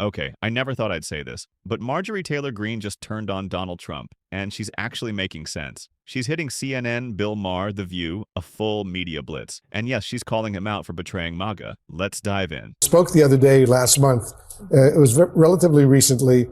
Okay, I never thought I'd say this, but Marjorie Taylor Greene just turned on Donald Trump, and she's actually making sense. She's hitting CNN, Bill Maher, The View, a full media blitz. And yes, she's calling him out for betraying MAGA. Let's dive in. Spoke the other day, last month. It was relatively recently.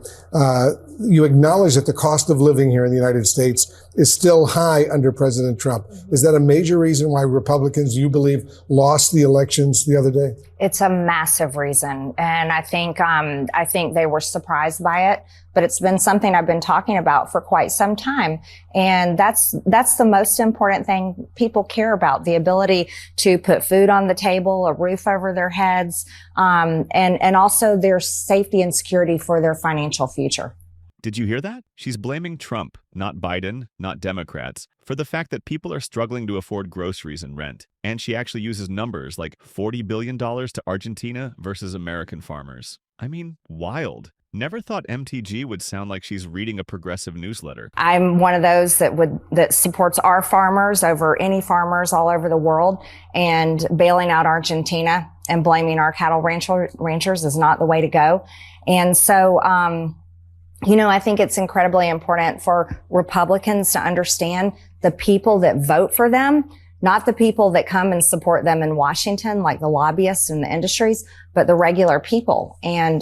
You acknowledge that the cost of living here in the United States is still high under President Trump. Is that a major reason why Republicans, you believe, lost the elections the other day? It's a massive reason. And I think they were surprised by it, but it's been something I've been talking about for quite some time. And that's the most important thing people care about, the ability to put food on the table, a roof over their heads, and also their safety and security for their financial future. Did you hear that? She's blaming Trump, not Biden, not Democrats, for the fact that people are struggling to afford groceries and rent. And she actually uses numbers like $40 billion to Argentina versus American farmers. I mean, wild. Never thought MTG would sound like she's reading a progressive newsletter. I'm one of those that supports our farmers over any farmers all over the world, and bailing out Argentina and blaming our cattle ranchers is not the way to go. And so, I think it's incredibly important for Republicans to understand the people that vote for them, not the people that come and support them in Washington, like the lobbyists and the industries, but the regular people. And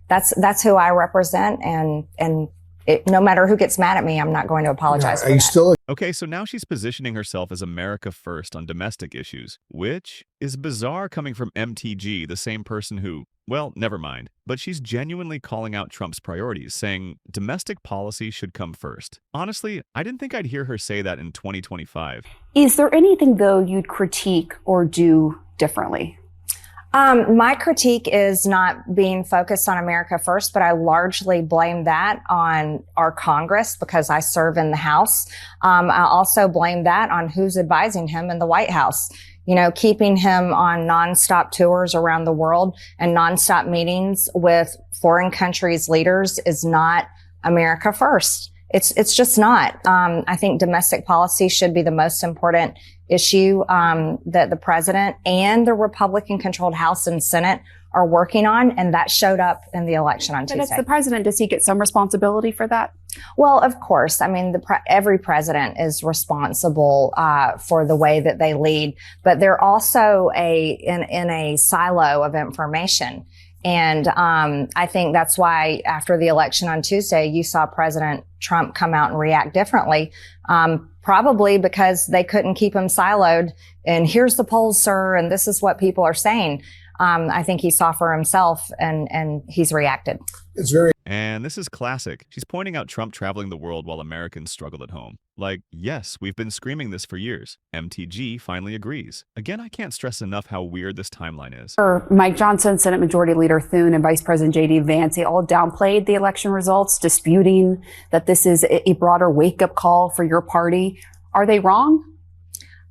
that's who I represent. And no matter who gets mad at me, I'm not going to apologize for that. Okay, so now she's positioning herself as America first on domestic issues, which is bizarre coming from MTG, the same person who, well, never mind. But she's genuinely calling out Trump's priorities, saying domestic policy should come first. Honestly, I didn't think I'd hear her say that in 2025. Is there anything, though, you'd critique or do differently? My critique is not being focused on America first, but I largely blame that on our Congress because I serve in the House. I also blame that on who's advising him in the White House. Keeping him on nonstop tours around the world and nonstop meetings with foreign countries' leaders is not America first. It's just not. I think domestic policy should be the most important issue that the president and the Republican-controlled House and Senate are working on, and that showed up in the election on Tuesday. But as the president, does he get some responsibility for that? Well, of course. I mean, every president is responsible for the way that they lead, but they're also in a silo of information. And I think that's why after the election on Tuesday, you saw President Trump come out and react differently, probably because they couldn't keep him siloed. And here's the polls, sir, and this is what people are saying. I think he saw for himself, and he's reacted. And this is classic. She's pointing out Trump traveling the world while Americans struggle at home. Like, yes, we've been screaming this for years. MTG finally agrees. Again, I can't stress enough how weird this timeline is. Mike Johnson, Senate Majority Leader Thune, and Vice President J.D. Vance, they all downplayed the election results, disputing that this is a broader wake-up call for your party. Are they wrong?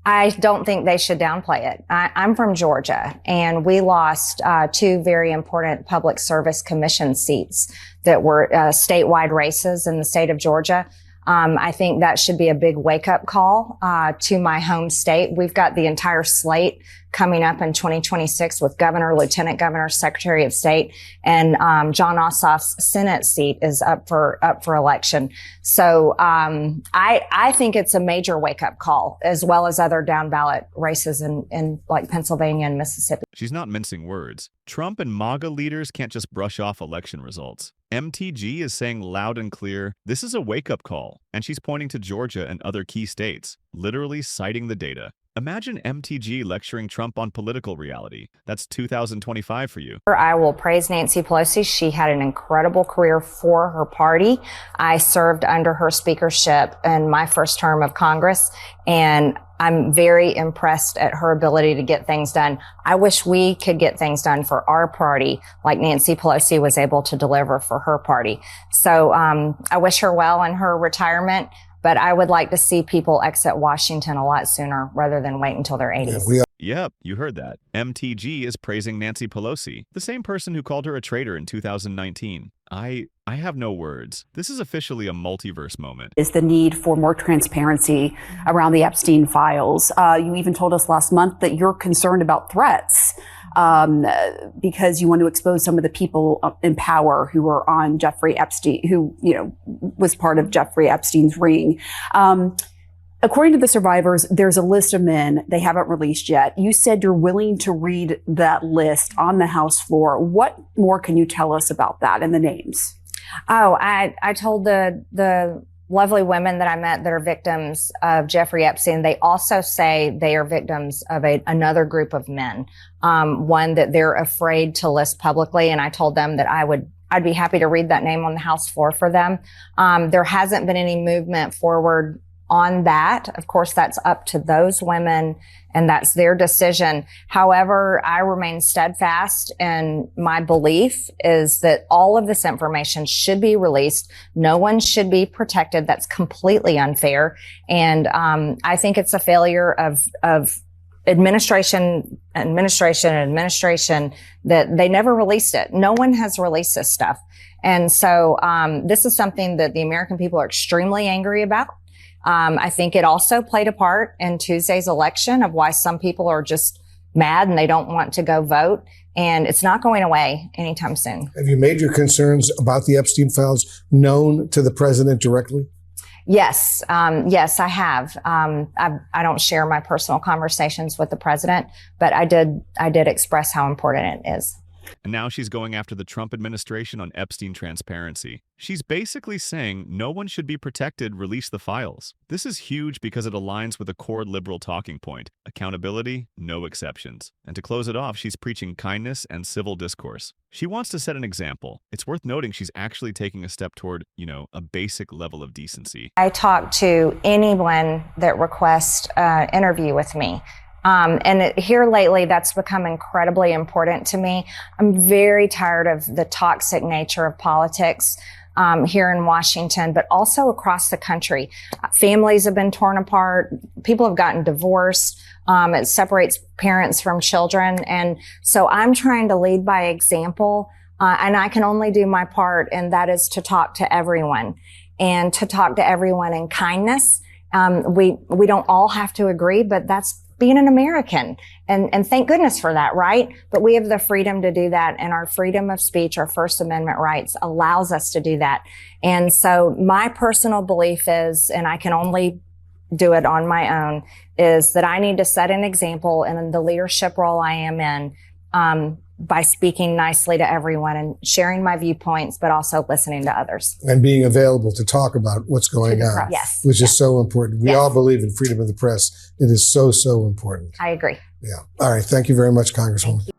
I don't think they should downplay it. I'm from Georgia, and we lost two very important public service commission seats that were statewide races in the state of Georgia. I think that should be a big wake-up call to my home state. We've got the entire slate coming up in 2026 with governor, lieutenant governor, secretary of state, and John Ossoff's Senate seat is up for election. So I think it's a major wake-up call, as well as other down ballot races in like Pennsylvania and Mississippi. She's not mincing words. Trump and MAGA leaders can't just brush off election results. MTG is saying loud and clear, this is a wake-up call, and she's pointing to Georgia and other key states, literally citing the data. Imagine MTG lecturing Trump on political reality. That's 2025 for you. I will praise Nancy Pelosi. She had an incredible career for her party. I served under her speakership in my first term of Congress, and I'm very impressed at her ability to get things done. I wish we could get things done for our party like Nancy Pelosi was able to deliver for her party. So I wish her well in her retirement, but I would like to see people exit Washington a lot sooner rather than wait until their 80s. Yep, you heard that. MTG is praising Nancy Pelosi, the same person who called her a traitor in 2019. I have no words. This is officially a multiverse moment. Is the need for more transparency around the Epstein files. You even told us last month that you're concerned about threats because you want to expose some of the people in power who were on Jeffrey Epstein, who, was part of Jeffrey Epstein's ring. According to the survivors, there's a list of men they haven't released yet. You said you're willing to read that list on the House floor. What more can you tell us about that and the names? Oh, I told the lovely women that I met that are victims of Jeffrey Epstein, they also say they are victims of another group of men, one that they're afraid to list publicly. And I told them that I'd be happy to read that name on the House floor for them. There hasn't been any movement forward on that. Of course, that's up to those women and that's their decision. However, I remain steadfast in my belief is that all of this information should be released. No one should be protected. That's completely unfair. And I think it's a failure of administration that they never released it. No one has released this stuff. And so this is something that the American people are extremely angry about. I think it also played a part in Tuesday's election of why some people are just mad and they don't want to go vote. And it's not going away anytime soon. Have you made your concerns about the Epstein files known to the president directly? Yes. Yes, I have. I don't share my personal conversations with the president, but I did express how important it is. And now she's going after the Trump administration on Epstein transparency. She's basically saying no one should be protected, release the files. This is huge because it aligns with a core liberal talking point: accountability, no exceptions. And to close it off, she's preaching kindness and civil discourse. She wants to set an example. It's worth noting she's actually taking a step toward, a basic level of decency. I talk to anyone that requests an interview with me. Here lately, that's become incredibly important to me. I'm very tired of the toxic nature of politics here in Washington, but also across the country. Families have been torn apart. People have gotten divorced. It separates parents from children. And so I'm trying to lead by example. And I can only do my part, and that is to talk to everyone and to talk to everyone in kindness. We don't all have to agree, but that's being an American. And thank goodness for that, right? But we have the freedom to do that. And our freedom of speech, our First Amendment rights allows us to do that. And so my personal belief is, and I can only do it on my own, is that I need to set an example in the leadership role I am in, by speaking nicely to everyone and sharing my viewpoints, but also listening to others. And being available to talk about what's going on, yes, which is so important. We all believe in freedom of the press. It is so, so important. I agree. Yeah. All right. Thank you very much, Congresswoman.